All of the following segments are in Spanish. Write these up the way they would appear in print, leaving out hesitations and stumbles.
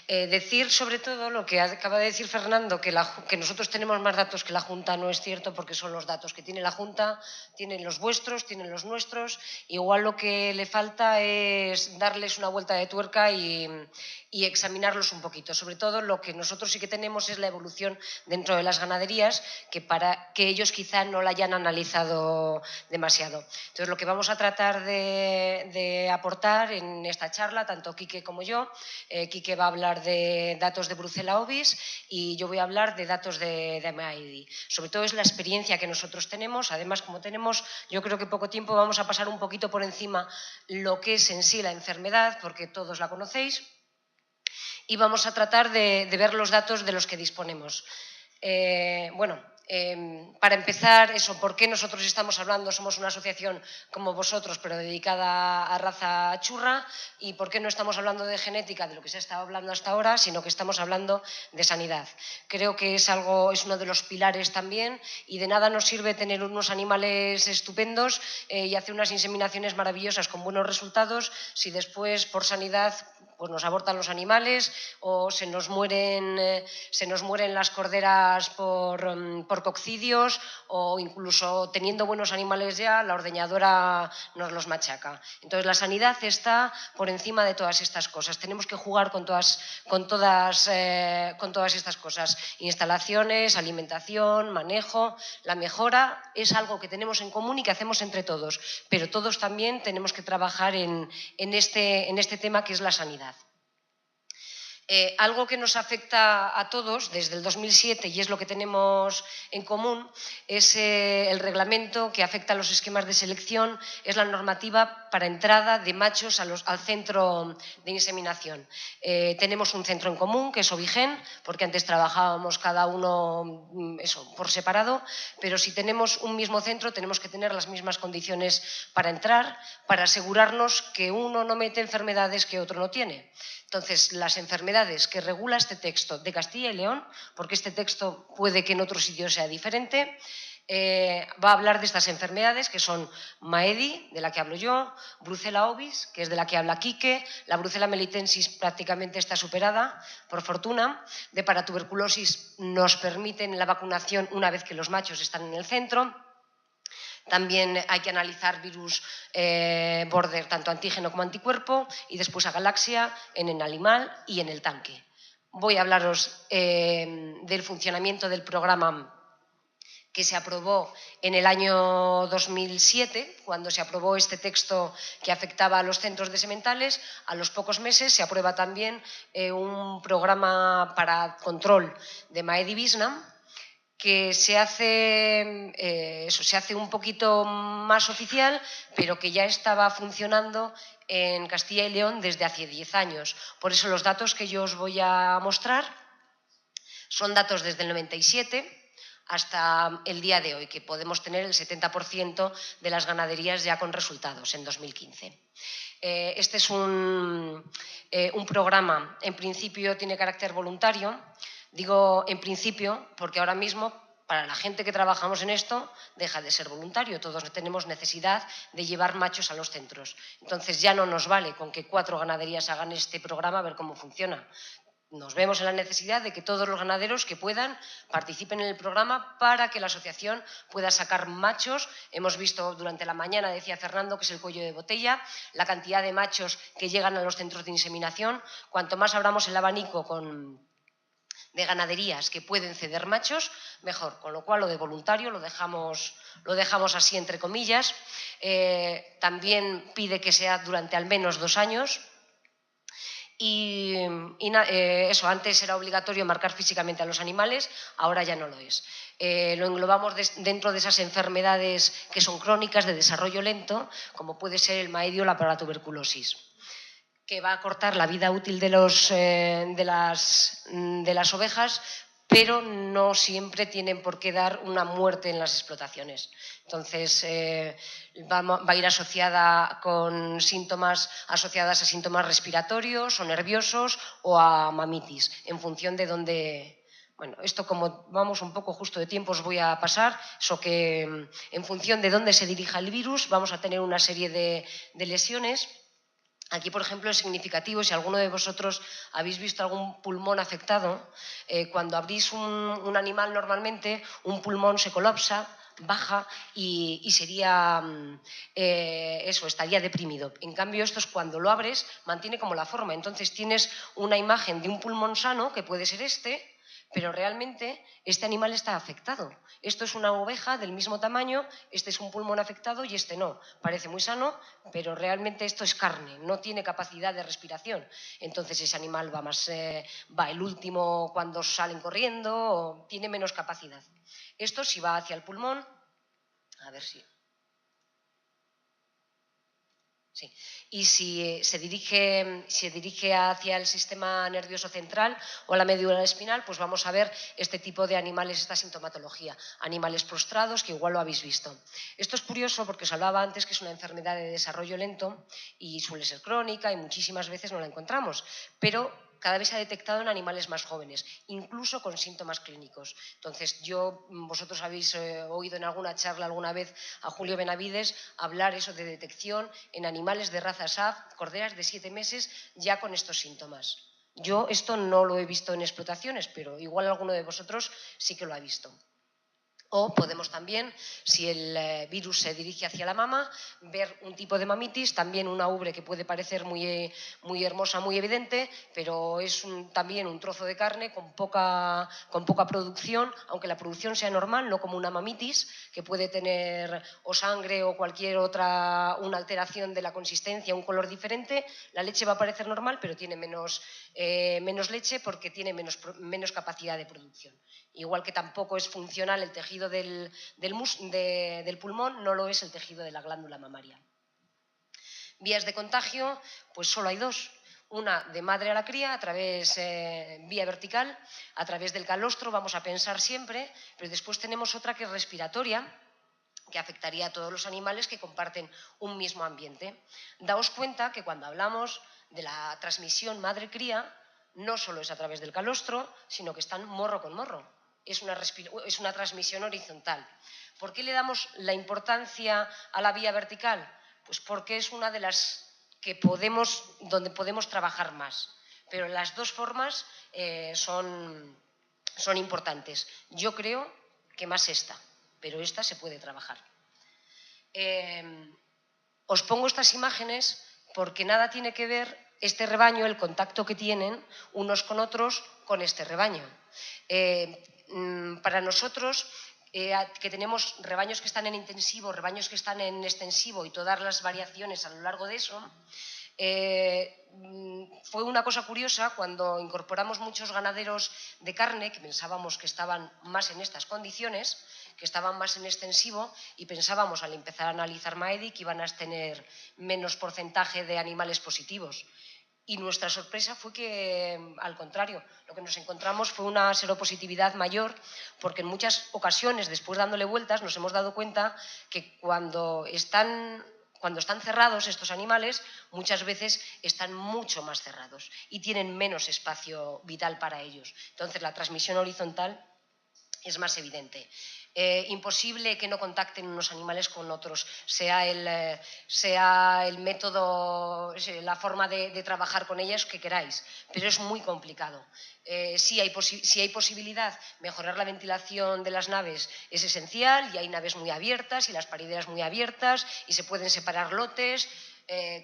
Decir sobre todo lo que acaba de decir Fernando, que nosotros tenemos más datos que la Junta, no es cierto, porque son los datos que tiene la Junta, tienen los vuestros, tienen los nuestros. Igual lo que le falta es darles una vuelta de tuerca y examinarlos un poquito. Sobre todo lo que nosotros sí que tenemos es la evolución dentro de las ganaderías, que ellos quizá no la hayan analizado demasiado. Entonces, lo que vamos a tratar de aportar en esta charla, tanto Quique como yo, Quique va a hablar de datos de Brucella Ovis y yo voy a hablar de datos de MAIDI. Sobre todo es la experiencia que nosotros tenemos. Además, como tenemos, yo creo que poco tiempo, vamos a pasar un poquito por encima lo que es en sí la enfermedad, porque todos la conocéis, y vamos a tratar de ver los datos de los que disponemos. Para empezar, ¿por qué nosotros estamos hablando? Somos una asociación como vosotros, pero dedicada a raza churra. ¿Y por qué no estamos hablando de genética, de lo que se ha estado hablando hasta ahora, sino que estamos hablando de sanidad? Creo que es uno de los pilares también, y de nada nos sirve tener unos animales estupendos y hacer unas inseminaciones maravillosas con buenos resultados si después, por sanidad, pues nos abortan los animales o se nos mueren las corderas por coccidios, o incluso teniendo buenos animales ya, la ordeñadora nos los machaca. Entonces, la sanidad está por encima de todas estas cosas. Tenemos que jugar con todas estas cosas. Instalaciones, alimentación, manejo. La mejora es algo que tenemos en común y que hacemos entre todos, pero todos también tenemos que trabajar en este tema que es la sanidad. Algo que nos afecta a todos desde el 2007, y es lo que tenemos en común, es el reglamento que afecta a los esquemas de selección, es la normativa para entrada de machos al centro de inseminación. Tenemos un centro en común, que es Ovigen, porque antes trabajábamos cada uno por separado, pero si tenemos un mismo centro tenemos que tener las mismas condiciones para entrar, para asegurarnos que uno no mete enfermedades que otro no tiene. Entonces, las enfermedades que regula este texto de Castilla y León, porque este texto puede que en otro sitio sea diferente, va a hablar de estas enfermedades, que son MAEDI, de la que hablo yo, Brucella Ovis, que es de la que habla Quique, la Brucella melitensis prácticamente está superada, por fortuna. De paratuberculosis nos permiten la vacunación una vez que los machos están en el centro. También hay que analizar virus border, tanto antígeno como anticuerpo, y después a galaxia en el animal y en el tanque. Voy a hablaros del funcionamiento del programa que se aprobó en el año 2007, cuando se aprobó este texto que afectaba a los centros de sementales. A los pocos meses se aprueba también un programa para control de MAEDI Vietnam, que se hace un poquito más oficial, pero que ya estaba funcionando en Castilla y León desde hace 10 años. Por eso los datos que yo os voy a mostrar son datos desde el 97 hasta el día de hoy, que podemos tener el 70% de las ganaderías ya con resultados en 2015. Este es un programa, en principio tiene carácter voluntario. Digo en principio porque ahora mismo, para la gente que trabajamos en esto, deja de ser voluntario. Todos tenemos necesidad de llevar machos a los centros. Entonces, ya no nos vale con que 4 ganaderías hagan este programa a ver cómo funciona. Nos vemos en la necesidad de que todos los ganaderos que puedan participen en el programa para que la asociación pueda sacar machos. Hemos visto durante la mañana, decía Fernando, que es el cuello de botella, la cantidad de machos que llegan a los centros de inseminación. Cuanto más abramos el abanico de ganaderías que pueden ceder machos, mejor. Con lo cual, lo de voluntario lo dejamos así, entre comillas. También pide que sea durante al menos 2 años. Antes era obligatorio marcar físicamente a los animales, ahora ya no lo es. Lo englobamos dentro de esas enfermedades que son crónicas, de desarrollo lento, como puede ser el MAEDI o la paratuberculosis, que va a cortar la vida útil de las ovejas, pero no siempre tienen por qué dar una muerte en las explotaciones. Entonces, va a ir asociada con síntomas asociadas a síntomas respiratorios o nerviosos o a mamitis, en función de dónde. Bueno, esto, como vamos un poco justo de tiempo, os voy a pasar. Eso que en función de dónde se dirija el virus, vamos a tener una serie de lesiones. Aquí, por ejemplo, es significativo, si alguno de vosotros habéis visto algún pulmón afectado, cuando abrís un animal normalmente, un pulmón se colapsa, baja y sería estaría deprimido. En cambio, esto es cuando lo abres, mantiene como la forma. Entonces tienes una imagen de un pulmón sano, que puede ser este, pero realmente este animal está afectado. Esto es una oveja del mismo tamaño, este es un pulmón afectado y este no. Parece muy sano, pero realmente esto es carne, no tiene capacidad de respiración. Entonces ese animal va el último cuando salen corriendo, o tiene menos capacidad. Esto si va hacia el pulmón, a ver si... Sí. Y si se dirige hacia el sistema nervioso central o a la médula espinal, pues vamos a ver este tipo de animales, esta sintomatología. Animales prostrados, que igual lo habéis visto. Esto es curioso porque os hablaba antes que es una enfermedad de desarrollo lento y suele ser crónica y muchísimas veces no la encontramos, pero cada vez se ha detectado en animales más jóvenes, incluso con síntomas clínicos. Entonces, vosotros habéis oído en alguna charla alguna vez a Julio Benavides hablar eso de detección en animales de raza SAF, corderas de 7 meses, ya con estos síntomas. Yo esto no lo he visto en explotaciones, pero igual alguno de vosotros sí que lo ha visto. O podemos también, si el virus se dirige hacia la mama, ver un tipo de mamitis, también una ubre que puede parecer muy hermosa, muy evidente, pero es también un trozo de carne con poca producción, aunque la producción sea normal, no como una mamitis, que puede tener o sangre o cualquier otra, una alteración de la consistencia, un color diferente. La leche va a parecer normal, pero tiene menos leche porque tiene menos capacidad de producción. Igual que tampoco es funcional el tejido del pulmón, no lo es el tejido de la glándula mamaria. Vías de contagio, pues solo hay dos. Una de madre a la cría, vía vertical, a través del calostro, vamos a pensar siempre, pero después tenemos otra que es respiratoria, que afectaría a todos los animales que comparten un mismo ambiente. Daos cuenta que cuando hablamos de la transmisión madre-cría, no solo es a través del calostro, sino que están morro con morro. Es una transmisión horizontal. ¿Por qué le damos la importancia a la vía vertical? Pues porque es una de las donde podemos trabajar más. Pero las dos formas son importantes. Yo creo que más esta, pero esta se puede trabajar. Os pongo estas imágenes porque nada tiene que ver este rebaño, el contacto que tienen unos con otros con este rebaño. Para nosotros, que tenemos rebaños que están en intensivo, rebaños que están en extensivo y todas las variaciones a lo largo de eso, fue una cosa curiosa cuando incorporamos muchos ganaderos de carne que pensábamos que estaban más en estas condiciones, que estaban más en extensivo, y pensábamos al empezar a analizar MAEDI que iban a tener menos porcentaje de animales positivos. Y nuestra sorpresa fue que, al contrario, lo que nos encontramos fue una seropositividad mayor, porque en muchas ocasiones, después dándole vueltas, nos hemos dado cuenta que cuando están cerrados estos animales, muchas veces están mucho más cerrados y tienen menos espacio vital para ellos. Entonces, la transmisión horizontal es más evidente. Imposible que no contacten unos animales con otros, sea el método, la forma de trabajar con ellas que queráis, pero es muy complicado. Si hay posibilidad, mejorar la ventilación de las naves es esencial, y hay naves muy abiertas y las parideras muy abiertas y se pueden separar lotes.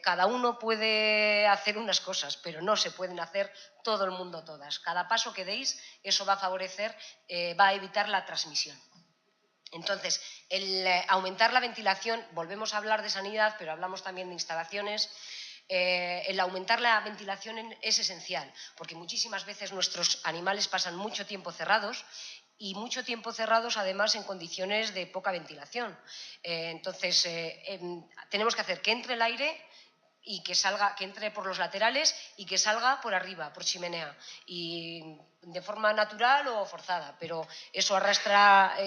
Cada uno puede hacer unas cosas, pero no se pueden hacer todo el mundo todas. Cada paso que deis, eso va a favorecer, va a evitar la transmisión. Entonces, el aumentar la ventilación, volvemos a hablar de sanidad, pero hablamos también de instalaciones. El aumentar la ventilación es esencial, porque muchísimas veces nuestros animales pasan mucho tiempo cerrados, y mucho tiempo cerrados además en condiciones de poca ventilación. Entonces, tenemos que hacer que entre el aire y que entre por los laterales y que salga por arriba, por chimenea, y de forma natural o forzada, pero eso arrastrará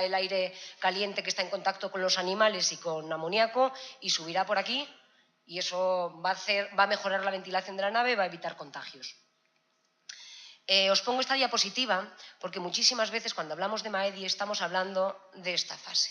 el aire caliente que está en contacto con los animales y con amoníaco, y subirá por aquí, y eso va a mejorar la ventilación de la nave y va a evitar contagios. Os pongo esta diapositiva porque muchísimas veces cuando hablamos de MAEDI estamos hablando de esta fase.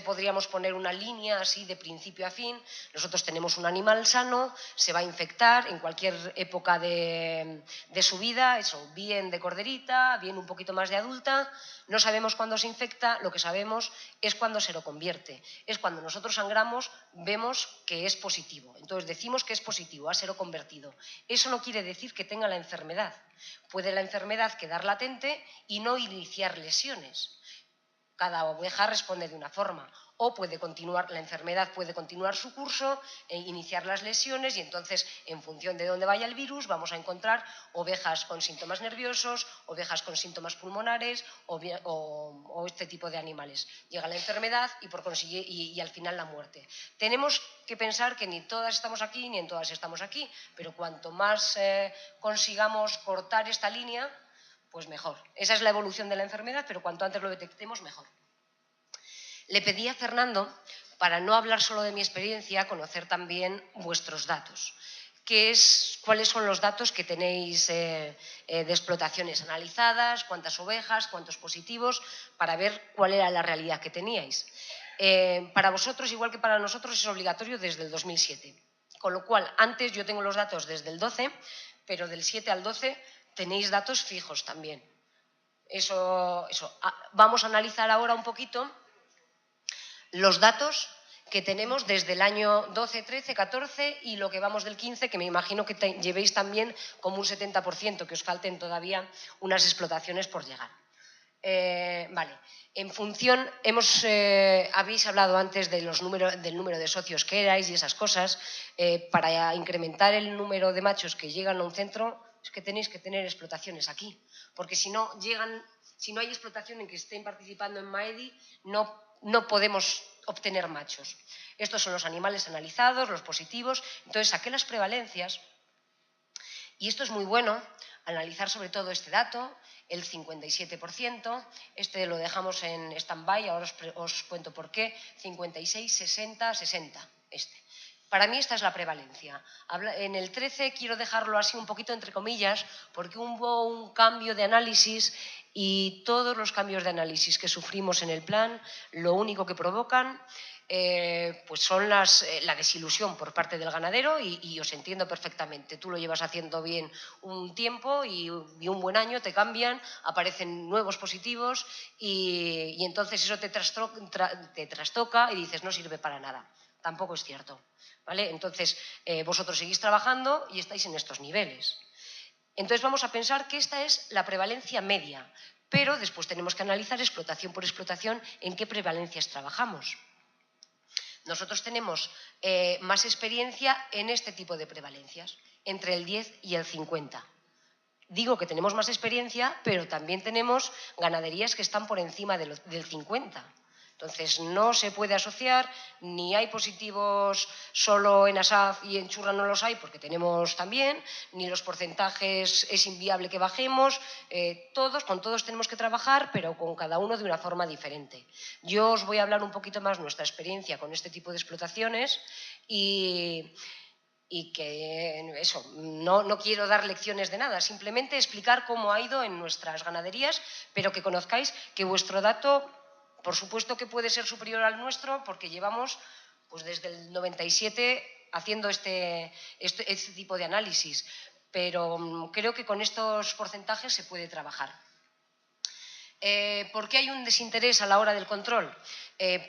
Podríamos poner una línea así de principio a fin. Nosotros tenemos un animal sano, se va a infectar en cualquier época de su vida, eso, bien de corderita, bien un poquito más de adulta. No sabemos cuándo se infecta, lo que sabemos es cuándo se lo convierte. Es cuando nosotros sangramos, vemos que es positivo. Entonces decimos que es positivo, ha sido convertido. Eso no quiere decir que tenga la enfermedad. Puede la enfermedad quedar latente y no iniciar lesiones. Cada oveja responde de una forma. O puede continuar, la enfermedad puede continuar su curso, iniciar las lesiones y entonces, en función de dónde vaya el virus, vamos a encontrar ovejas con síntomas nerviosos, ovejas con síntomas pulmonares o este tipo de animales. Llega la enfermedad y al final la muerte. Tenemos que pensar que ni todas estamos aquí ni en todas estamos aquí, pero cuanto más consigamos cortar esta línea, pues mejor. Esa es la evolución de la enfermedad, pero cuanto antes lo detectemos, mejor. Le pedí a Fernando, para no hablar solo de mi experiencia, conocer también vuestros datos. ¿Cuáles son los datos que tenéis de explotaciones analizadas? ¿Cuántas ovejas? ¿Cuántos positivos? Para ver cuál era la realidad que teníais. Para vosotros, igual que para nosotros, es obligatorio desde el 2007. Con lo cual, antes yo tengo los datos desde el 12, pero del 7 al 12 tenéis datos fijos también. Eso. Vamos a analizar ahora un poquito los datos que tenemos desde el año 12, 13, 14 y lo que vamos del 15, que me imagino que llevéis también como un 70%, que os falten todavía unas explotaciones por llegar. Vale. En función, habéis hablado antes del número de socios que erais y esas cosas. Para incrementar el número de machos que llegan a un centro, es que tenéis que tener explotaciones aquí. Porque si no hay explotación en que estén participando en Maedi, no podemos obtener machos. Estos son los animales analizados, los positivos. Entonces, saqué las prevalencias y esto es muy bueno, analizar sobre todo este dato, el 57%. Este lo dejamos en stand-by, ahora os cuento por qué. 56, 60, 60. Para mí esta es la prevalencia. En el 13 quiero dejarlo así un poquito entre comillas porque hubo un cambio de análisis y todos los cambios de análisis que sufrimos en el plan lo único que provocan pues son la desilusión por parte del ganadero y os entiendo perfectamente. Tú lo llevas haciendo bien un tiempo y un buen año te cambian, aparecen nuevos positivos y entonces eso te trastoca y dices no sirve para nada. Tampoco es cierto. ¿Vale? Entonces, vosotros seguís trabajando y estáis en estos niveles. Entonces, vamos a pensar que esta es la prevalencia media, pero después tenemos que analizar explotación por explotación en qué prevalencias trabajamos. Nosotros tenemos más experiencia en este tipo de prevalencias, entre el 10 y el 50. Digo que tenemos más experiencia, pero también tenemos ganaderías que están por encima del 50. Entonces, no se puede asociar, ni hay positivos solo en ASAF y en Churra no los hay, porque tenemos también, ni los porcentajes es inviable que bajemos. Con todos tenemos que trabajar, pero con cada uno de una forma diferente. Yo os voy a hablar un poquito más de nuestra experiencia con este tipo de explotaciones y que eso, no quiero dar lecciones de nada, simplemente explicar cómo ha ido en nuestras ganaderías, pero que conozcáis que vuestro dato, por supuesto que puede ser superior al nuestro, porque llevamos pues desde el 97 haciendo este tipo de análisis, pero creo que con estos porcentajes se puede trabajar. ¿Por qué hay un desinterés a la hora del control?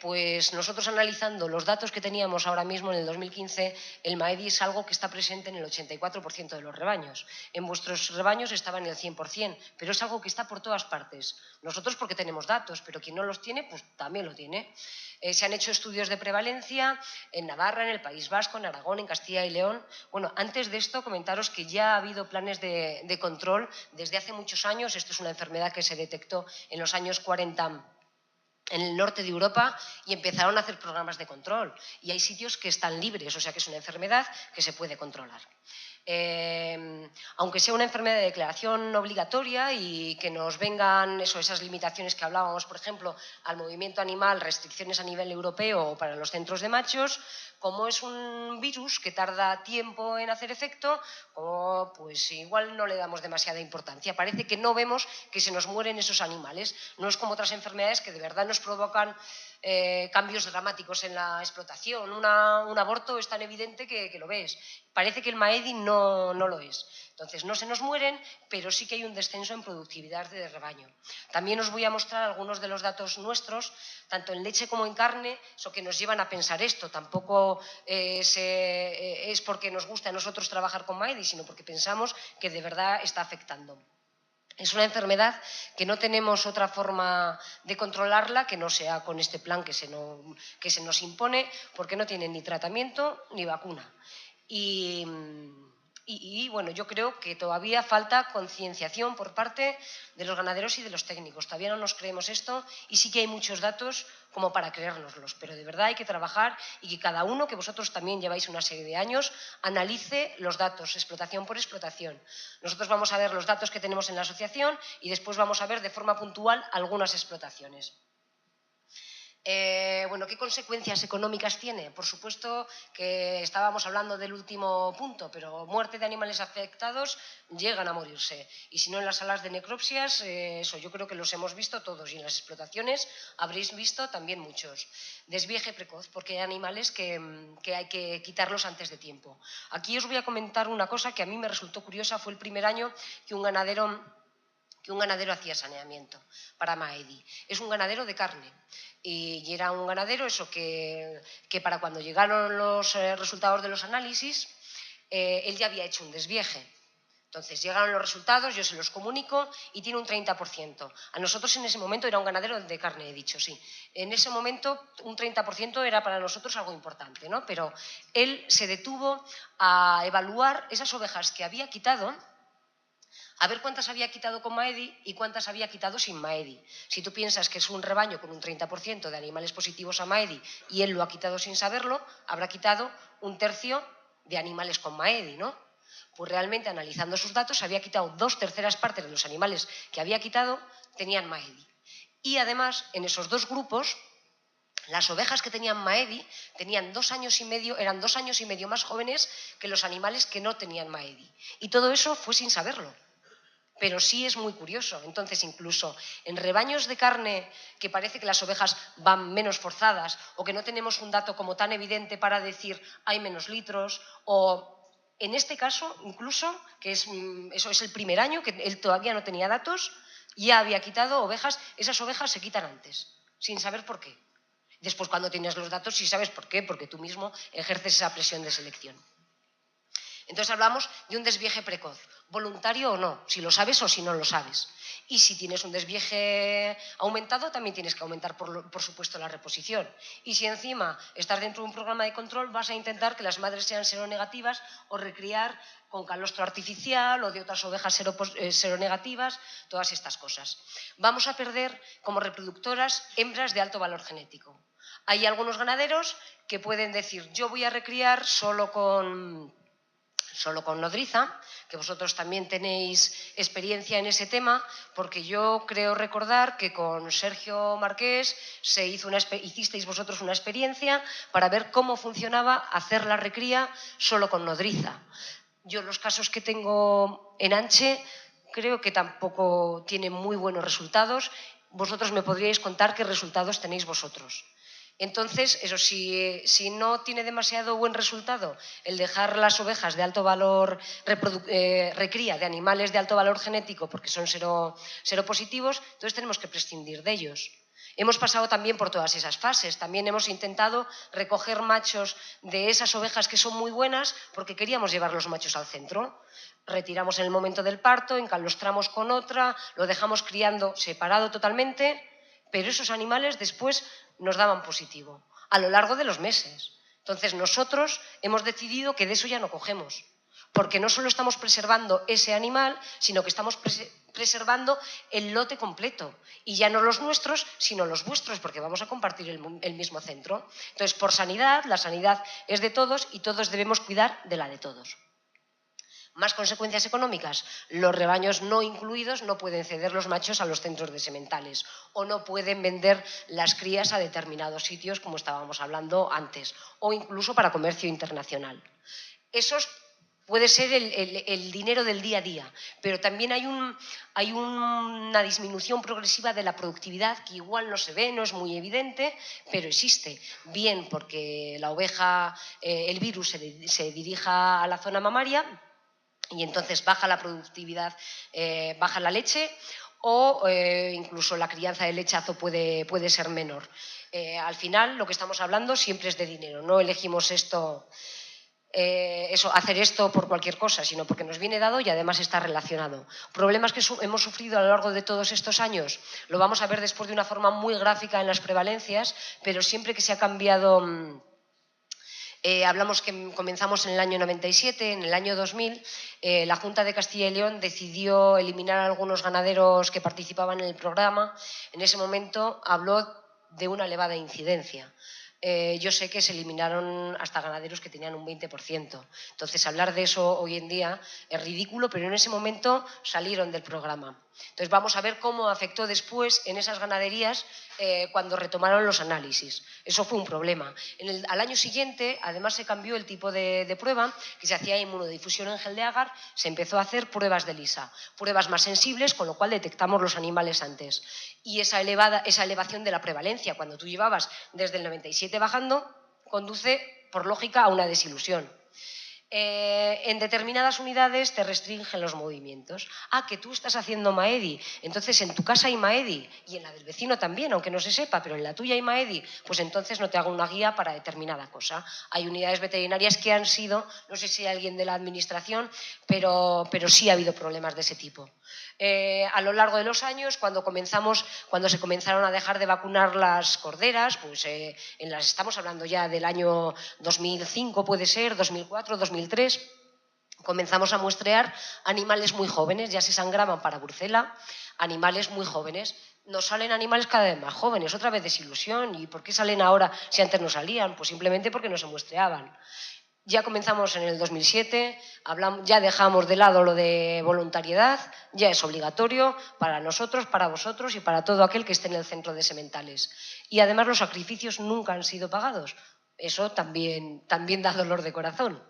Pues nosotros analizando los datos que teníamos ahora mismo en el 2015, el Maedi es algo que está presente en el 84% de los rebaños. En vuestros rebaños estaba en el 100%, pero es algo que está por todas partes. Nosotros porque tenemos datos, pero quien no los tiene, pues también lo tiene. Se han hecho estudios de prevalencia en Navarra, en el País Vasco, en Aragón, en Castilla y León. Bueno, antes de esto, comentaros que ya ha habido planes de control desde hace muchos años. Esto es una enfermedad que se detectó en los años 40 en el norte de Europa y empezaron a hacer programas de control. Y hay sitios que están libres, o sea que es una enfermedad que se puede controlar. Aunque sea una enfermedad de declaración obligatoria y que nos vengan esas limitaciones que hablábamos, por ejemplo, al movimiento animal, restricciones a nivel europeo o para los centros de machos, como es un virus que tarda tiempo en hacer efecto, pues igual no le damos demasiada importancia. Parece que no vemos que se nos mueren esos animales. No es como otras enfermedades que de verdad nos provocan cambios dramáticos en la explotación. Un aborto es tan evidente que lo ves. Parece que el Maedi no lo es. Entonces, no se nos mueren, pero sí que hay un descenso en productividad de rebaño. También os voy a mostrar algunos de los datos nuestros, tanto en leche como en carne, eso que nos llevan a pensar esto. Tampoco es porque nos guste a nosotros trabajar con Maedi, sino porque pensamos que de verdad está afectando. Es una enfermedad que no tenemos otra forma de controlarla que no sea con este plan que se nos impone, porque no tiene ni tratamiento ni vacuna. Y bueno, yo creo que todavía falta concienciación por parte de los ganaderos y de los técnicos. Todavía no nos creemos esto y sí que hay muchos datos como para creérnoslos, pero de verdad hay que trabajar y que cada uno, que vosotros también lleváis una serie de años, analice los datos, explotación por explotación. Nosotros vamos a ver los datos que tenemos en la asociación y después vamos a ver de forma puntual algunas explotaciones. Bueno, ¿qué consecuencias económicas tiene? Por supuesto que estábamos hablando del último punto, pero muerte de animales afectados llegan a morirse. Y si no, en las salas de necropsias, eso yo creo que los hemos visto todos. Y en las explotaciones habréis visto también muchos. Desvieje precoz, porque hay animales que hay que quitarlos antes de tiempo. Aquí os voy a comentar una cosa que a mí me resultó curiosa. Fue el primer año que un ganadero hacía saneamiento para Maedi. Es un ganadero de carne y era un ganadero que para cuando llegaron los resultados de los análisis, él ya había hecho un desvieje. Entonces llegaron los resultados, yo se los comunico y tiene un 30%. A nosotros en ese momento era un ganadero de carne, he dicho, sí. En ese momento un 30% era para nosotros algo importante, ¿no? Pero él se detuvo a evaluar esas ovejas que había quitado, a ver cuántas había quitado con Maedi y cuántas había quitado sin Maedi. Si tú piensas que es un rebaño con un 30% de animales positivos a Maedi y él lo ha quitado sin saberlo, habrá quitado un tercio de animales con Maedi, ¿no? Pues realmente, analizando sus datos, había quitado 2/3 partes de los animales que había quitado tenían Maedi. Y además, en esos dos grupos, las ovejas que tenían Maedi tenían 2 años y medio, eran 2 años y medio más jóvenes que los animales que no tenían Maedi. Y todo eso fue sin saberlo. Pero sí es muy curioso. Entonces, incluso en rebaños de carne que parece que las ovejas van menos forzadas o que no tenemos un dato como tan evidente para decir hay menos litros, o en este caso, incluso, que eso es el primer año, que él todavía no tenía datos, ya había quitado ovejas, esas ovejas se quitan antes, sin saber por qué. Después, cuando tienes los datos, sí sabes por qué, porque tú mismo ejerces esa presión de selección. Entonces hablamos de un desvieje precoz, voluntario o no, si lo sabes o si no lo sabes. Y si tienes un desvieje aumentado, también tienes que aumentar, por supuesto, la reposición. Y si encima estás dentro de un programa de control, vas a intentar que las madres sean seronegativas o recriar con calostro artificial o de otras ovejas seronegativas, todas estas cosas. Vamos a perder como reproductoras hembras de alto valor genético. Hay algunos ganaderos que pueden decir, yo voy a recriar solo con nodriza, que vosotros también tenéis experiencia en ese tema, porque yo creo recordar que con Sergio Marqués hicisteis vosotros una experiencia para ver cómo funcionaba hacer la recría solo con nodriza. Yo los casos que tengo en Anche creo que tampoco tienen muy buenos resultados. Vosotros me podríais contar qué resultados tenéis vosotros. Entonces, eso, si no tiene demasiado buen resultado el dejar las ovejas de alto valor, recría de animales de alto valor genético porque son seropositivos, entonces tenemos que prescindir de ellos. Hemos pasado también por todas esas fases. También hemos intentado recoger machos de esas ovejas que son muy buenas porque queríamos llevar los machos al centro. Retiramos en el momento del parto, encalostramos con otra, lo dejamos criando separado totalmente, pero esos animales después nos daban positivo a lo largo de los meses. Entonces nosotros hemos decidido que de eso ya no cogemos, porque no solo estamos preservando ese animal, sino que estamos preservando el lote completo, y ya no los nuestros, sino los vuestros, porque vamos a compartir el mismo centro. Entonces, por sanidad, la sanidad es de todos y todos debemos cuidar de la de todos. Más consecuencias económicas. Los rebaños no incluidos no pueden ceder los machos a los centros de sementales o no pueden vender las crías a determinados sitios, como estábamos hablando antes, o incluso para comercio internacional. Esos puede ser el dinero del día a día, pero también hay una disminución progresiva de la productividad que igual no se ve, no es muy evidente, pero existe. Bien porque la oveja, el virus se dirija a la zona mamaria y entonces baja la productividad, baja la leche, o incluso la crianza de lechazo puede ser menor. Al final, lo que estamos hablando siempre es de dinero, no elegimos hacer esto por cualquier cosa, sino porque nos viene dado y además está relacionado. Problemas que hemos sufrido a lo largo de todos estos años, lo vamos a ver después de una forma muy gráfica en las prevalencias, pero siempre que se ha cambiado... hablamos que comenzamos en el año 97, en el año 2000, la Junta de Castilla y León decidió eliminar a algunos ganaderos que participaban en el programa. En ese momento habló de una elevada incidencia. Yo sé que se eliminaron hasta ganaderos que tenían un 20%. Entonces, hablar de eso hoy en día es ridículo, pero en ese momento salieron del programa. Entonces, vamos a ver cómo afectó después en esas ganaderías cuando retomaron los análisis. Eso fue un problema. Al año siguiente, además, se cambió el tipo de prueba, que se hacía inmunodifusión en gel de agar, se empezó a hacer pruebas de ELISA, pruebas más sensibles, con lo cual detectamos los animales antes. Y esa elevación de la prevalencia, cuando tú llevabas desde el 97 bajando, conduce, por lógica, a una desilusión. En determinadas unidades te restringen los movimientos. Que tú estás haciendo Maedi, entonces en tu casa hay Maedi y en la del vecino también, aunque no se sepa, pero en la tuya hay Maedi, pues entonces no te hago una guía para determinada cosa. Hay unidades veterinarias que han sido, no sé si hay alguien de la administración, pero sí ha habido problemas de ese tipo. A lo largo de los años, cuando se comenzaron a dejar de vacunar las corderas, pues estamos hablando ya del año 2005, puede ser, 2004, 2003, comenzamos a muestrear animales muy jóvenes, ya se sangraban para brucela, animales muy jóvenes. Nos salen animales cada vez más jóvenes, otra vez desilusión. ¿Y por qué salen ahora si antes no salían? Pues simplemente porque no se muestreaban. Ya comenzamos en el 2007, ya dejamos de lado lo de voluntariedad, ya es obligatorio para nosotros, para vosotros y para todo aquel que esté en el centro de sementales. Y además los sacrificios nunca han sido pagados. Eso también da dolor de corazón.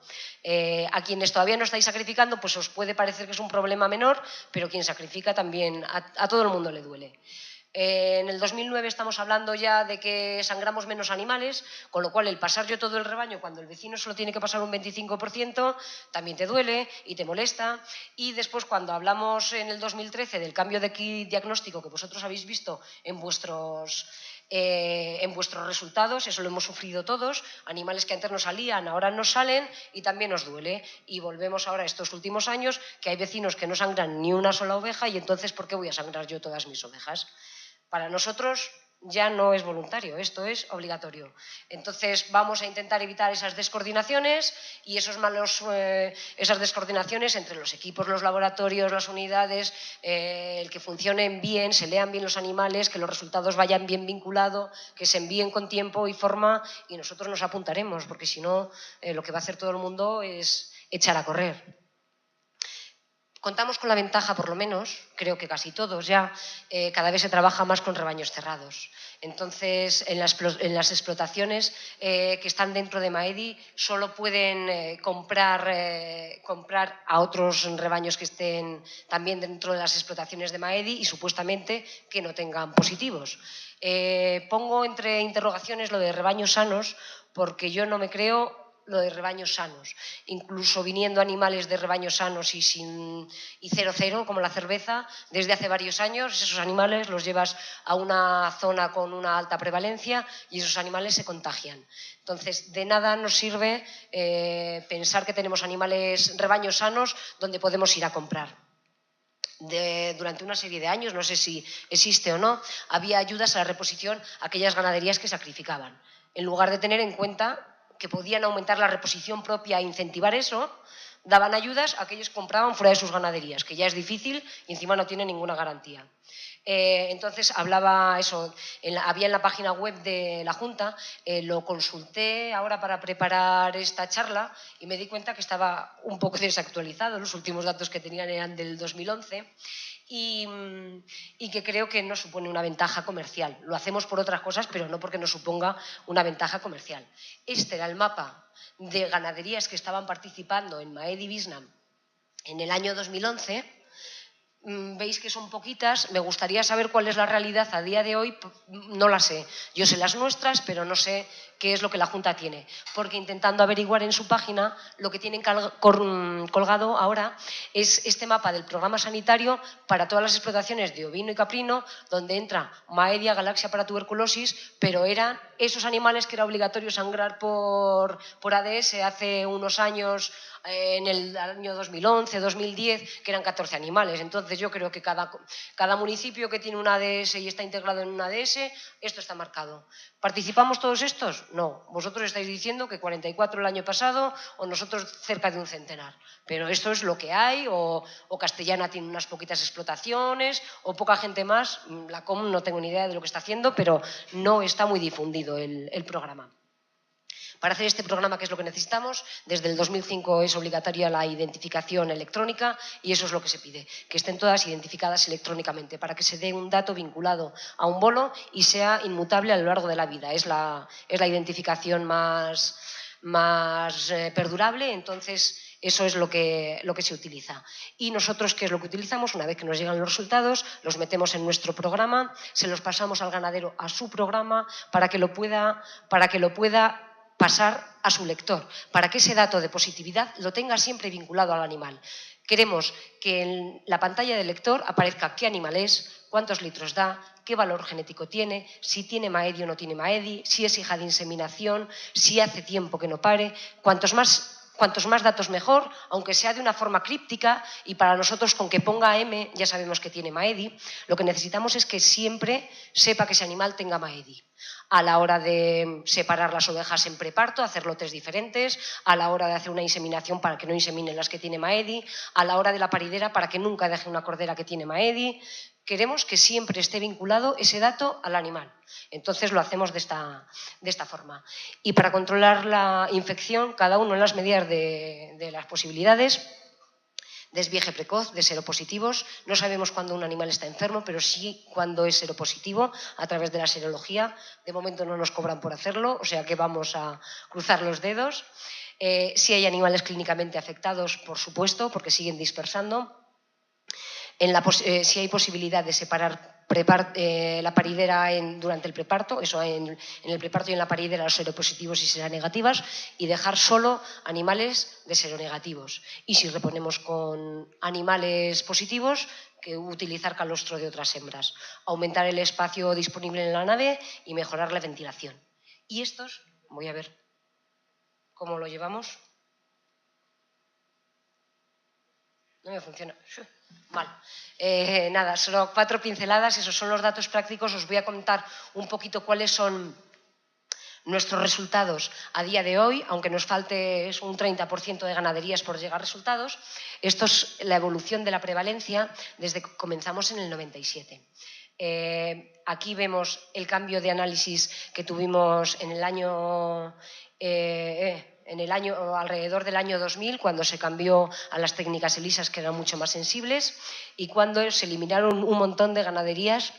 A quienes todavía no estáis sacrificando, pues os puede parecer que es un problema menor, pero quien sacrifica también, a todo el mundo le duele. En el 2009 estamos hablando ya de que sangramos menos animales, con lo cual el pasar yo todo el rebaño cuando el vecino solo tiene que pasar un 25% también te duele y te molesta. Y después, cuando hablamos en el 2013 del cambio de kit diagnóstico que vosotros habéis visto en vuestros resultados, eso lo hemos sufrido todos, animales que antes no salían, ahora no salen y también nos duele. Y volvemos ahora a estos últimos años que hay vecinos que no sangran ni una sola oveja y entonces ¿por qué voy a sangrar yo todas mis ovejas? Para nosotros ya no es voluntario, esto es obligatorio. Entonces vamos a intentar evitar esas descoordinaciones y esas descoordinaciones entre los equipos, los laboratorios, las unidades, el que funcionen bien, se lean bien los animales, que los resultados vayan bien vinculados, que se envíen con tiempo y forma y nosotros nos apuntaremos, porque si no, lo que va a hacer todo el mundo es echar a correr. Contamos con la ventaja, por lo menos, creo que casi todos ya, cada vez se trabaja más con rebaños cerrados. Entonces, en las explotaciones que están dentro de Maedi solo pueden comprar a otros rebaños que estén también dentro de las explotaciones de Maedi y supuestamente que no tengan positivos. Pongo entre interrogaciones lo de rebaños sanos porque yo no me creo lo de rebaños sanos, incluso viniendo animales de rebaños sanos y 0-0, como la cerveza, desde hace varios años, esos animales los llevas a una zona con una alta prevalencia y esos animales se contagian. Entonces, de nada nos sirve pensar que tenemos rebaños sanos donde podemos ir a comprar. Durante una serie de años, no sé si existe o no, había ayudas a la reposición a aquellas ganaderías que sacrificaban. En lugar de tener en cuenta que podían aumentar la reposición propia e incentivar eso, daban ayudas a aquellos que compraban fuera de sus ganaderías, que ya es difícil y encima no tiene ninguna garantía. Entonces hablaba eso, había en la página web de la Junta, lo consulté ahora para preparar esta charla y me di cuenta que estaba un poco desactualizado, los últimos datos que tenían eran del 2011 y que creo que no supone una ventaja comercial. Lo hacemos por otras cosas, pero no porque nos suponga una ventaja comercial. Este era el mapa de ganaderías que estaban participando en Maedi Vietnam en el año 2011. Veis que son poquitas, me gustaría saber cuál es la realidad a día de hoy, no la sé. Yo sé las nuestras, pero no sé qué es lo que la Junta tiene, porque intentando averiguar en su página, lo que tienen colgado ahora es este mapa del programa sanitario para todas las explotaciones de ovino y caprino, donde entra Maedia, Galaxia para tuberculosis, pero eran esos animales que era obligatorio sangrar por ADS hace unos años, en el año 2011, 2010, que eran 14 animales. Entonces yo creo que cada municipio que tiene una ADS y está integrado en una ADS, esto está marcado. ¿Participamos todos estos? No. Vosotros estáis diciendo que 44 el año pasado o nosotros cerca de un centenar. Pero esto es lo que hay, o Castellana tiene unas poquitas explotaciones, o poca gente más. La COM no tengo ni idea de lo que está haciendo, pero no está muy difundido el programa. Para hacer este programa, ¿qué es lo que necesitamos? Desde el 2005 es obligatoria la identificación electrónica y eso es lo que se pide, que estén todas identificadas electrónicamente para que se dé un dato vinculado a un bolo y sea inmutable a lo largo de la vida. Es la identificación más perdurable, entonces eso es lo que se utiliza. Y nosotros, ¿qué es lo que utilizamos? Una vez que nos llegan los resultados, los metemos en nuestro programa, se los pasamos al ganadero a su programa para que lo pueda pasar a su lector, para que ese dato de positividad lo tenga siempre vinculado al animal. Queremos que en la pantalla del lector aparezca qué animal es, cuántos litros da, qué valor genético tiene, si tiene Maedi o no tiene Maedi, si es hija de inseminación, si hace tiempo que no pare. Cuantos más datos mejor, aunque sea de una forma críptica, y para nosotros con que ponga M ya sabemos que tiene Maedi. Lo que necesitamos es que siempre sepa que ese animal tenga Maedi. A la hora de separar las ovejas en preparto, hacer lotes diferentes, a la hora de hacer una inseminación para que no inseminen las que tiene Maedi, a la hora de la paridera para que nunca deje una cordera que tiene Maedi. Queremos que siempre esté vinculado ese dato al animal. Entonces lo hacemos de esta forma. Y para controlar la infección, cada uno en las medidas de las posibilidades, desvieje precoz de seropositivos. No sabemos cuándo un animal está enfermo, pero sí cuándo es seropositivo a través de la serología. De momento no nos cobran por hacerlo, o sea que vamos a cruzar los dedos. Si hay animales clínicamente afectados, por supuesto, porque siguen dispersando. Si hay posibilidad de separar la paridera durante el preparto, eso en el preparto y en la paridera los seropositivos y seronegativas, y dejar solo animales de seronegativos. Y si reponemos con animales positivos, que utilizar calostro de otras hembras. Aumentar el espacio disponible en la nave y mejorar la ventilación. Y estos, voy a ver cómo lo llevamos. No me funciona. Mal. Nada, solo 4 pinceladas, esos son los datos prácticos. Os voy a contar un poquito cuáles son nuestros resultados a día de hoy, aunque nos falte un 30% de ganaderías por llegar a resultados. Esto es la evolución de la prevalencia desde que comenzamos en el 97. Aquí vemos el cambio de análisis que tuvimos en el año alrededor del año 2000, cuando se cambió a las técnicas ELISAs, que eran mucho más sensibles, y cuando se eliminaron un montón de ganaderías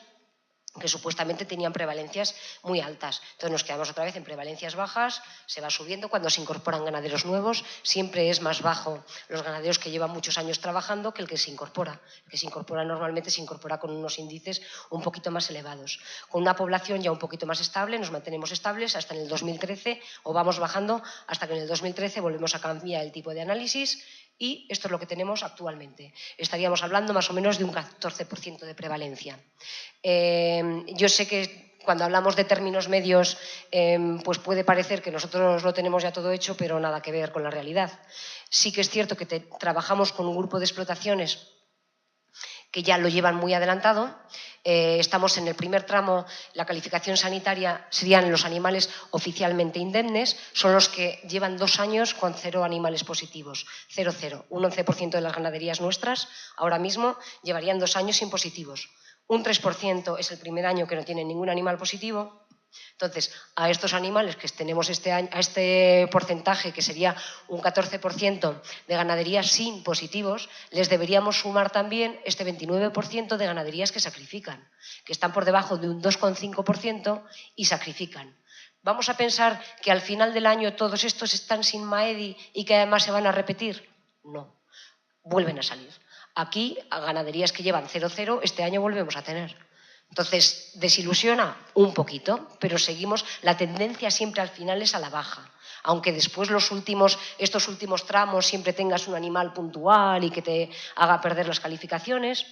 que supuestamente tenían prevalencias muy altas. Entonces nos quedamos otra vez en prevalencias bajas, se va subiendo. Cuando se incorporan ganaderos nuevos, siempre es más bajo los ganaderos que llevan muchos años trabajando que el que se incorpora. El que se incorpora normalmente se incorpora con unos índices un poquito más elevados. Con una población ya un poquito más estable, nos mantenemos estables hasta en el 2013, o vamos bajando hasta que en el 2013 volvemos a cambiar el tipo de análisis. Y esto es lo que tenemos actualmente. Estaríamos hablando más o menos de un 14% de prevalencia. Yo sé que cuando hablamos de términos medios, pues puede parecer que nosotros lo tenemos ya todo hecho, pero nada que ver con la realidad. Sí que es cierto que trabajamos con un grupo de explotaciones que ya lo llevan muy adelantado. Estamos en el primer tramo, la calificación sanitaria serían los animales oficialmente indemnes, son los que llevan 2 años con 0 animales positivos, 0,0. Un 11% de las ganaderías nuestras ahora mismo llevarían 2 años sin positivos. Un 3% es el primer año que no tiene ningún animal positivo. Entonces, a estos animales que tenemos este año, a este porcentaje, que sería un 14% de ganaderías sin positivos, les deberíamos sumar también este 29% de ganaderías que sacrifican, que están por debajo de un 2,5% y sacrifican. ¿Vamos a pensar que al final del año todos estos están sin Maedi y que además se van a repetir? No, vuelven a salir. Aquí, a ganaderías que llevan 0,0, este año volvemos a tener. Entonces, desilusiona un poquito, pero seguimos, la tendencia siempre al final es a la baja. Aunque después estos últimos tramos siempre tengas un animal puntual y que te haga perder las calificaciones.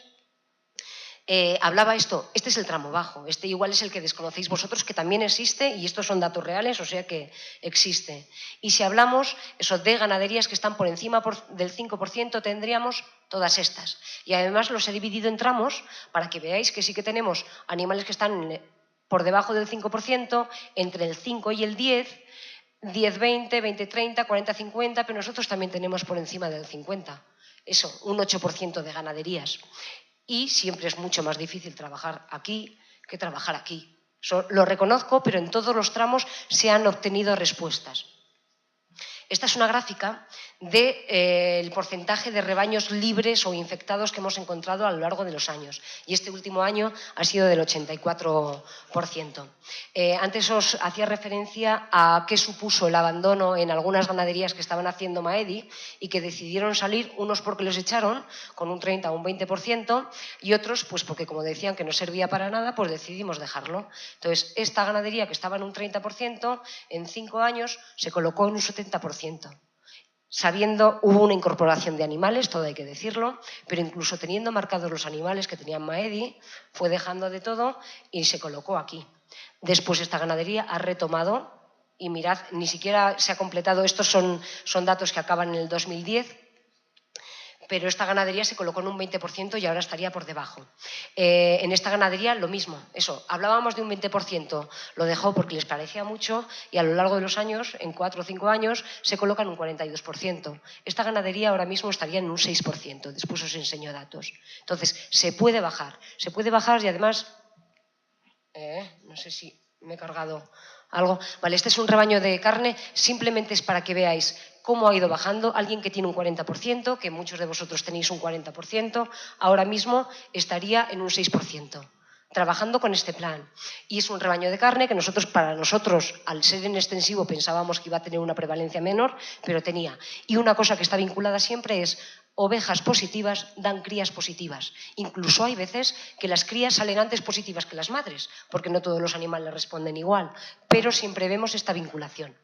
Hablaba este es el tramo bajo, este igual es el que desconocéis vosotros, que también existe, y estos son datos reales, o sea que existe. Y si hablamos de ganaderías que están por encima del 5%, tendríamos todas estas. Y además los he dividido en tramos para que veáis que sí que tenemos animales que están por debajo del 5%, entre el 5 y el 10, 10-20, 20-30, 40-50, pero nosotros también tenemos por encima del 50%. Eso, un 8% de ganaderías. Y siempre es mucho más difícil trabajar aquí que trabajar aquí. Lo reconozco, pero en todos los tramos se han obtenido respuestas. Esta es una gráfica del porcentaje de rebaños libres o infectados que hemos encontrado a lo largo de los años. Y este último año ha sido del 84%. Antes os hacía referencia a qué supuso el abandono en algunas ganaderías que estaban haciendo Maedi y que decidieron salir, unos porque los echaron con un 30 o un 20% y otros pues porque, como decían, que no servía para nada, pues decidimos dejarlo. Entonces, esta ganadería que estaba en un 30%, en 5 años se colocó en un 70%. Hubo una incorporación de animales, todo hay que decirlo, pero incluso teniendo marcados los animales que tenían Maedi, fue dejando de todo y se colocó aquí. Después esta ganadería ha retomado y mirad, ni siquiera se ha completado, estos son datos que acaban en el 2010, pero esta ganadería se colocó en un 20% y ahora estaría por debajo. En esta ganadería lo mismo, hablábamos de un 20%, lo dejó porque les parecía mucho y a lo largo de los años, en 4 o 5 años, se coloca en un 42%. Esta ganadería ahora mismo estaría en un 6%, después os enseño datos. Entonces, se puede bajar y además, no sé si me he cargado algo. Vale, este es un rebaño de carne, simplemente es para que veáis cómo ha ido bajando. Alguien que tiene un 40%, que muchos de vosotros tenéis un 40%, ahora mismo estaría en un 6%, trabajando con este plan. Y es un rebaño de carne que para nosotros, al ser en extensivo, pensábamos que iba a tener una prevalencia menor, pero tenía. Y una cosa que está vinculada siempre es: ovejas positivas dan crías positivas. Incluso hay veces que las crías salen antes positivas que las madres, porque no todos los animales responden igual, pero siempre vemos esta vinculación.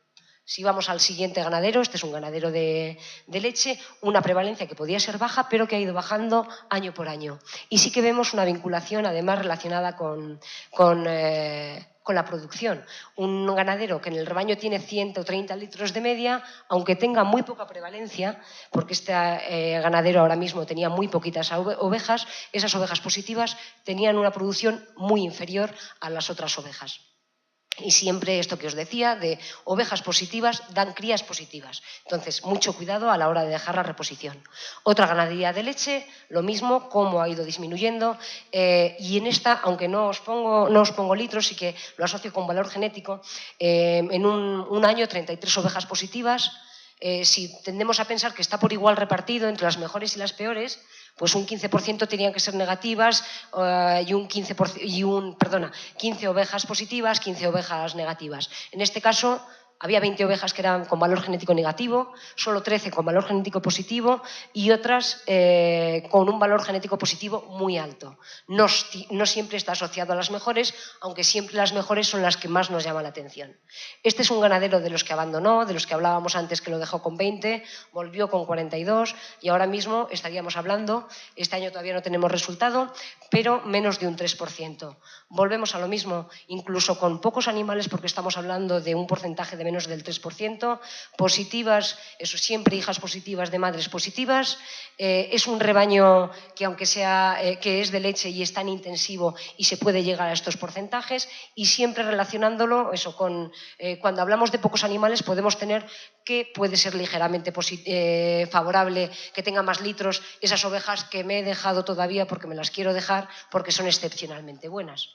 Si vamos al siguiente ganadero, este es un ganadero de leche, una prevalencia que podía ser baja, pero que ha ido bajando año por año. Y sí que vemos una vinculación, además, relacionada con la producción. Un ganadero que en el rebaño tiene 130 litros de media, aunque tenga muy poca prevalencia, porque este ganadero ahora mismo tenía muy poquitas ovejas, esas ovejas positivas tenían una producción muy inferior a las otras ovejas. Y siempre esto que os decía, de ovejas positivas dan crías positivas. Entonces, mucho cuidado a la hora de dejar la reposición. Otra ganadería de leche, lo mismo, cómo ha ido disminuyendo. Y en esta, aunque no os pongo litros, sí que lo asocio con valor genético. En un año, 33 ovejas positivas. Si tendemos a pensar que está por igual repartido entre las mejores y las peores, pues un 15% tenían que ser negativas y 15 ovejas positivas, 15 ovejas negativas. En este caso, había 20 ovejas que eran con valor genético negativo, solo 13 con valor genético positivo y otras con un valor genético positivo muy alto. No siempre está asociado a las mejores, aunque siempre las mejores son las que más nos llaman la atención. Este es un ganadero de los que abandonó, de los que hablábamos antes, que lo dejó con 20, volvió con 42 y ahora mismo estaríamos hablando, este año todavía no tenemos resultado, pero menos de un 3%. Volvemos a lo mismo, incluso con pocos animales, porque estamos hablando de un porcentaje de menos del 3%, positivas, eso siempre hijas positivas de madres positivas. Es un rebaño que aunque sea que es de leche y es tan intensivo y se puede llegar a estos porcentajes, y siempre relacionándolo eso con cuando hablamos de pocos animales podemos tener que puede ser ligeramente favorable que tenga más litros esas ovejas que me he dejado todavía porque me las quiero dejar porque son excepcionalmente buenas.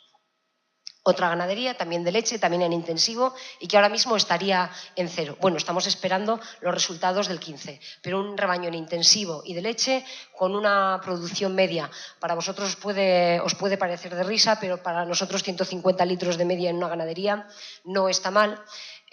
Otra ganadería, también de leche, también en intensivo y que ahora mismo estaría en 0. Bueno, estamos esperando los resultados del 15, pero un rebaño en intensivo y de leche con una producción media. Para vosotros os puede parecer de risa, pero para nosotros 150 litros de media en una ganadería no está mal.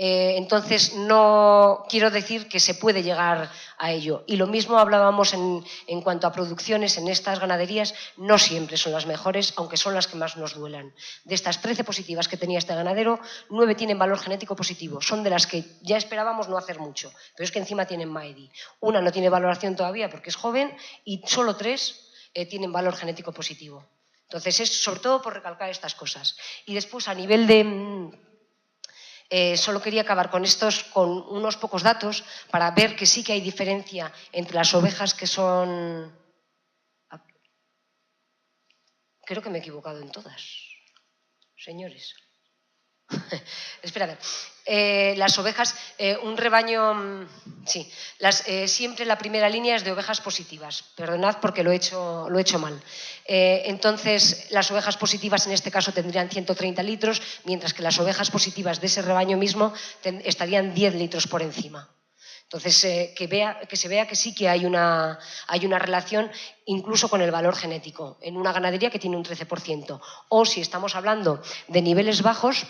Entonces, no quiero decir que se puede llegar a ello. Y lo mismo hablábamos en cuanto a producciones en estas ganaderías, no siempre son las mejores, aunque son las que más nos duelan. De estas 13 positivas que tenía este ganadero, 9 tienen valor genético positivo. Son de las que ya esperábamos no hacer mucho, pero es que encima tienen MAEDI. Una no tiene valoración todavía porque es joven y solo 3 tienen valor genético positivo. Entonces, es sobre todo por recalcar estas cosas. Y después, a nivel de... solo quería acabar con unos pocos datos para ver que sí que hay diferencia entre las ovejas que son... Creo que me he equivocado en todas, señores. Espera, a ver. Las ovejas, un rebaño... Sí, siempre la primera línea es de ovejas positivas. Perdonad porque lo he hecho mal. Entonces, las ovejas positivas en este caso tendrían 130 litros, mientras que las ovejas positivas de ese rebaño mismo estarían 10 litros por encima. Entonces, que se vea que sí que hay una relación incluso con el valor genético en una ganadería que tiene un 13%. O si estamos hablando de niveles bajos,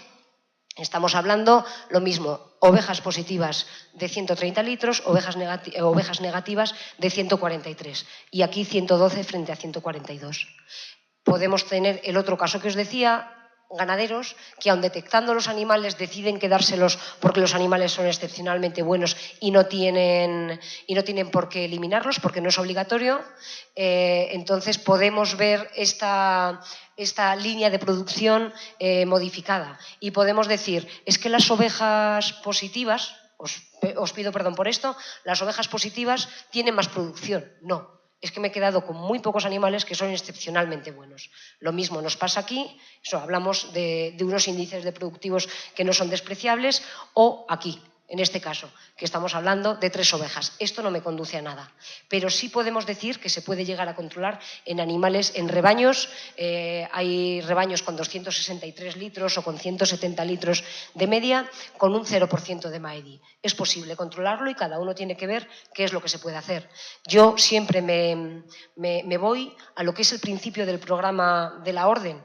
estamos hablando lo mismo, ovejas positivas de 130 litros, ovejas negativas de 143 y aquí 112 frente a 142. Podemos tener el otro caso que os decía, ganaderos que aun detectando los animales deciden quedárselos porque los animales son excepcionalmente buenos y no tienen por qué eliminarlos porque no es obligatorio. Entonces podemos ver esta línea de producción modificada y podemos decir, es que las ovejas positivas, os pido perdón por esto, las ovejas positivas tienen más producción. No. Es que me he quedado con muy pocos animales que son excepcionalmente buenos. Lo mismo nos pasa aquí, hablamos de unos índices de productivos que no son despreciables, o aquí, en este caso, que estamos hablando de 3 ovejas. Esto no me conduce a nada, pero sí podemos decir que se puede llegar a controlar en animales, en rebaños. Hay rebaños con 263 litros o con 170 litros de media, con un 0% de MAEDI. Es posible controlarlo y cada uno tiene que ver qué es lo que se puede hacer. Yo siempre me voy a lo que es el principio del programa de la orden,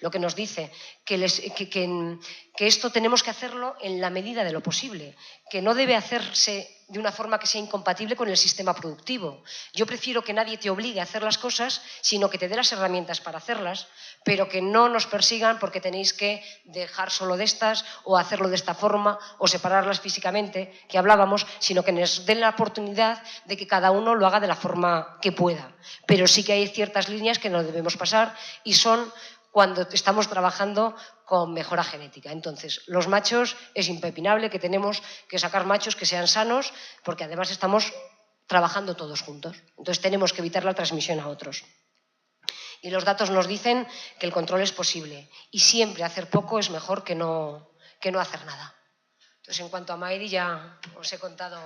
lo que nos dice, que esto tenemos que hacerlo en la medida de lo posible, que no debe hacerse de una forma que sea incompatible con el sistema productivo. Yo prefiero que nadie te obligue a hacer las cosas, sino que te dé las herramientas para hacerlas, pero que no nos persigan porque tenéis que dejar solo de estas o hacerlo de esta forma o separarlas físicamente, que hablábamos, sino que nos den la oportunidad de que cada uno lo haga de la forma que pueda. Pero sí que hay ciertas líneas que no debemos pasar y son cuando estamos trabajando con mejora genética. Entonces, los machos es impepinable que tenemos que sacar machos que sean sanos, porque además estamos trabajando todos juntos. Entonces, tenemos que evitar la transmisión a otros. Y los datos nos dicen que el control es posible. Y siempre hacer poco es mejor que no hacer nada. Entonces, en cuanto a MAEDI, ya os he contado